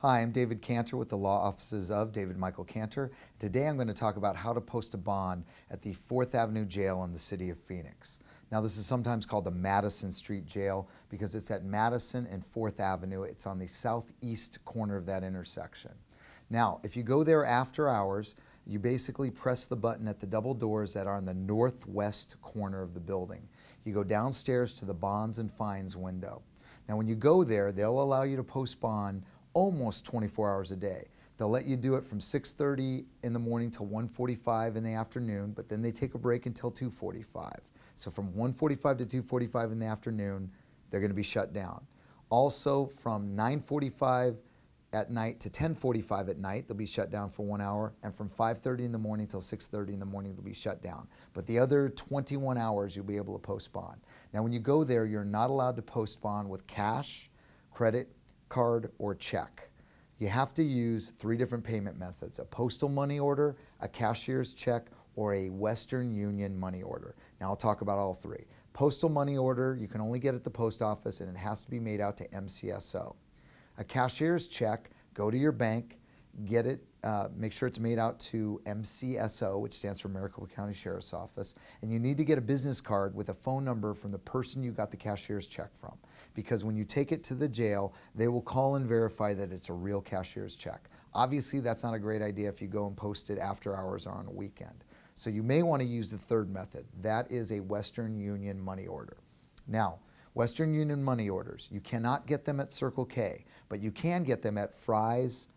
Hi, I'm David Cantor with the Law Offices of David Michael Cantor. Today I'm going to talk about how to post a bond at the 4th Avenue Jail in the city of Phoenix. Now this is sometimes called the Madison Street Jail because it's at Madison and 4th Avenue. It's on the southeast corner of that intersection. Now if you go there after hours, you basically press the button at the double doors that are in the northwest corner of the building. You go downstairs to the bonds and fines window. Now when you go there, they'll allow you to post bond almost 24 hours a day. They'll let you do it from 6:30 in the morning till 1:45 in the afternoon, but then they take a break until 2:45. So from 1:45 to 2:45 in the afternoon, they're going to be shut down. Also from 9:45 at night to 10:45 at night, they'll be shut down for 1 hour, and from 5:30 in the morning till 6:30 in the morning, they'll be shut down. But the other 21 hours, you'll be able to post bond. Now when you go there, you're not allowed to post bond with cash, credit card, or check. You have to use 3 different payment methods: a postal money order, a cashier's check, or a Western Union money order. Now I'll talk about all 3. Postal money order, you can only get at the post office and it has to be made out to MCSO. A cashier's check, go to your bank, get it, make sure it's made out to MCSO, which stands for Maricopa County Sheriff's Office, and you need to get a business card with a phone number from the person you got the cashier's check from, because when you take it to the jail, they will call and verify that it's a real cashier's check. Obviously, that's not a great idea if you go and post it after hours or on a weekend. So you may want to use the 3rd method. That is a Western Union money order. Now, Western Union money orders, you cannot get them at Circle K, but you can get them at Fry's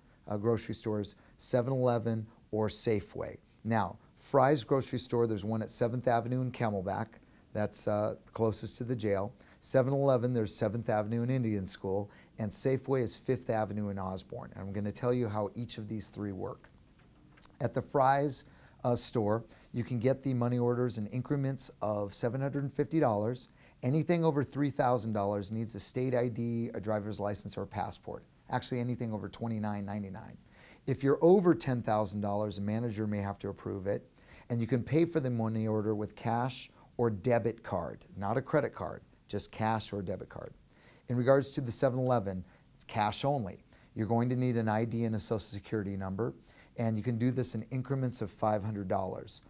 grocery stores, 7-Eleven, or Safeway. Now, Fry's grocery store, there's one at 7th Avenue in Camelback. That's closest to the jail. 7-Eleven, there's 7th Avenue in Indian School, and Safeway is 5th Avenue in Osborne. And I'm going to tell you how each of these 3 work. At the Fry's store, you can get the money orders in increments of $750. Anything over $3,000 needs a state ID, a driver's license, or a passport. Actually, anything over $29.99. If you're over $10,000, a manager may have to approve it, and you can pay for the money order with cash or debit card, not a credit card, just cash or debit card. In regards to the 7-Eleven, it's cash only. You're going to need an ID and a social security number, and you can do this in increments of $500.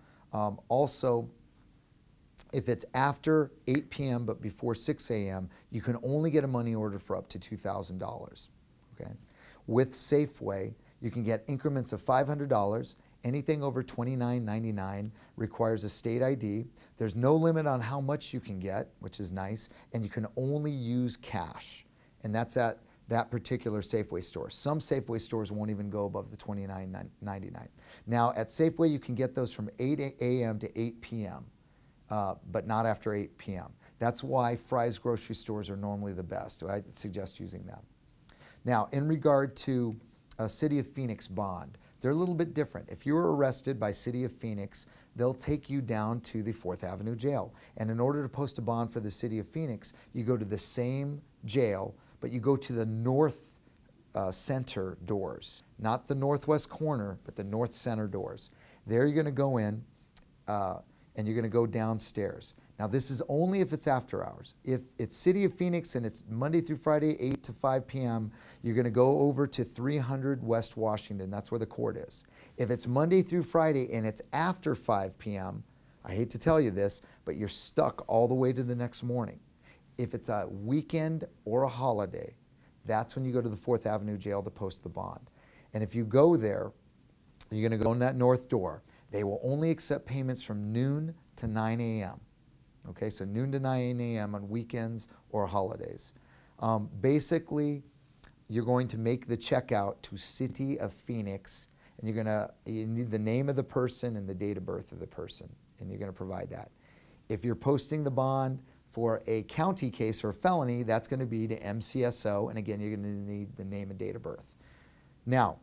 Also, if it's after 8 p.m. but before 6 a.m., you can only get a money order for up to $2,000. Okay? With Safeway, you can get increments of $500. Anything over $29.99 requires a state ID. There's no limit on how much you can get, which is nice, and you can only use cash. And that's at that particular Safeway store. Some Safeway stores won't even go above the $29.99. Now, at Safeway, you can get those from 8 a.m. to 8 p.m., but not after 8 p.m. That's why Fry's grocery stores are normally the best. I suggest using them. Now, in regard to a City of Phoenix bond, they're a little bit different. If you were arrested by City of Phoenix, they'll take you down to the 4th Avenue Jail. And in order to post a bond for the City of Phoenix, you go to the same jail, but you go to the north center doors. Not the northwest corner, but the north center doors. There you're going to go in, and you're going to go downstairs. Now this is only if it's after hours. If it's City of Phoenix and it's Monday through Friday, 8 to 5 p.m., you're going to go over to 300 West Washington. That's where the court is. If it's Monday through Friday and it's after 5 p.m., I hate to tell you this, but you're stuck all the way to the next morning. If it's a weekend or a holiday, that's when you go to the 4th Avenue Jail to post the bond. And if you go there, you're going to go in that north door. They will only accept payments from noon to 9 a.m. Okay, so noon to 9 a.m. on weekends or holidays. Basically, you're going to make the check out to City of Phoenix, and you need the name of the person and the date of birth of the person, and you're going to provide that. If you're posting the bond for a county case or a felony, that's going to be to MCSO, and again, you're going to need the name and date of birth. Now,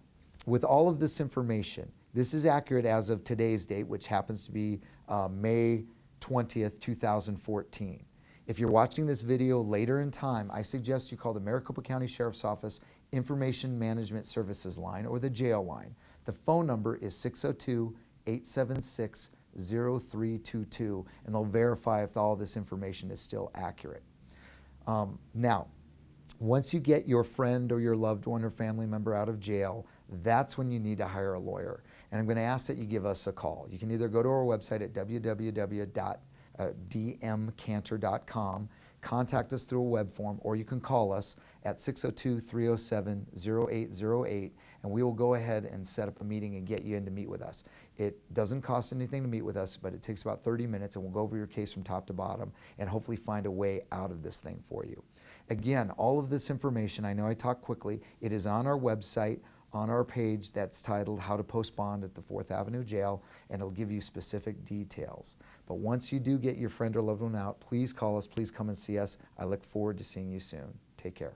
with all of this information, this is accurate as of today's date, which happens to be May 20th, 2014. If you're watching this video later in time, I suggest you call the Maricopa County Sheriff's Office Information Management Services line or the jail line. The phone number is 602-876-0322, and they'll verify if all this information is still accurate. Now, Once you get your friend or your loved one or family member out of jail, that's when you need to hire a lawyer. And I'm going to ask that you give us a call. You can either go to our website at www.dmcantor.com, contact us through a web form, or you can call us at 602-307-0808, and we will go ahead and set up a meeting and get you in to meet with us. It doesn't cost anything to meet with us, but it takes about 30 minutes, and we'll go over your case from top to bottom and hopefully find a way out of this thing for you. Again, all of this information, I know I talk quickly, it is on our website, on our page that's titled How to Post Bond at the 4th Avenue Jail, and it'll give you specific details. But once you do get your friend or loved one out, please call us, please come and see us. I look forward to seeing you soon. Take care.